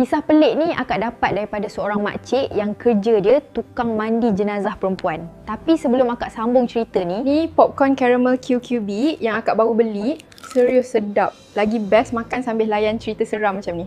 Kisah pelik ni akak dapat daripada seorang makcik yang kerja dia tukang mandi jenazah perempuan. Tapi sebelum akak sambung cerita ni popcorn caramel QQB yang akak baru beli. Serius sedap. Lagi best makan sambil layan cerita seram macam ni.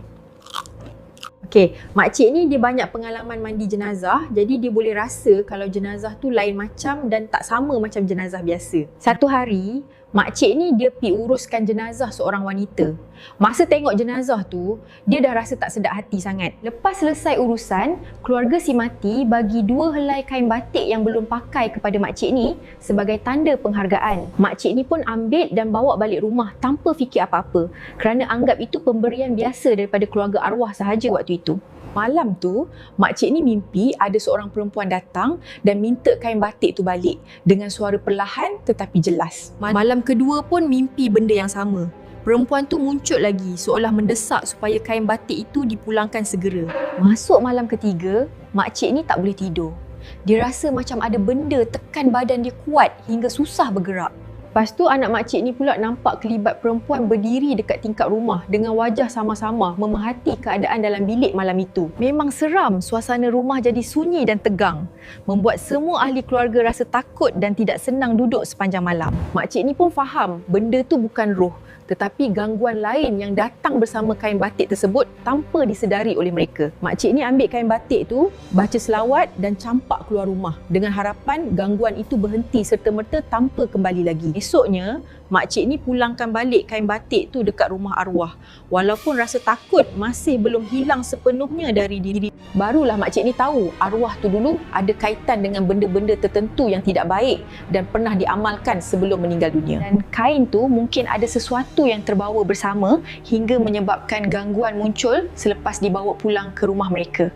Okey, makcik ni dia banyak pengalaman mandi jenazah, jadi dia boleh rasa kalau jenazah tu lain macam dan tak sama macam jenazah biasa. Satu hari, makcik ni dia pergi uruskan jenazah seorang wanita. Masa tengok jenazah tu, dia dah rasa tak sedap hati sangat. Lepas selesai urusan, keluarga si mati bagi 2 helai kain batik yang belum pakai kepada makcik ni sebagai tanda penghargaan. Makcik ni pun ambil dan bawa balik rumah tanpa fikir apa-apa kerana anggap itu pemberian biasa daripada keluarga arwah sahaja waktu itu. Malam tu, makcik ni mimpi ada seorang perempuan datang dan minta kain batik tu balik dengan suara perlahan tetapi jelas. Malam kedua pun mimpi benda yang sama. Perempuan tu muncul lagi seolah mendesak supaya kain batik itu dipulangkan segera. Masuk malam ketiga, makcik ni tak boleh tidur. Dia rasa macam ada benda tekan badan dia kuat hingga susah bergerak. Lepas tu anak makcik ni pula nampak kelibat perempuan berdiri dekat tingkap rumah dengan wajah sama-sama memerhati keadaan dalam bilik malam itu. Memang seram, suasana rumah jadi sunyi dan tegang. Membuat semua ahli keluarga rasa takut dan tidak senang duduk sepanjang malam. Makcik ni pun faham benda tu bukan roh, tetapi gangguan lain yang datang bersama kain batik tersebut tanpa disedari oleh mereka. Makcik ni ambil kain batik tu, baca selawat dan campak keluar rumah dengan harapan gangguan itu berhenti serta-merta tanpa kembali lagi. Esoknya, makcik ni pulangkan balik kain batik tu dekat rumah arwah. Walaupun rasa takut masih belum hilang sepenuhnya dari diri. Barulah makcik ni tahu arwah tu dulu ada kaitan dengan benda-benda tertentu yang tidak baik dan pernah diamalkan sebelum meninggal dunia. Dan kain tu mungkin ada sesuatu yang terbawa bersama hingga menyebabkan gangguan muncul selepas dibawa pulang ke rumah mereka.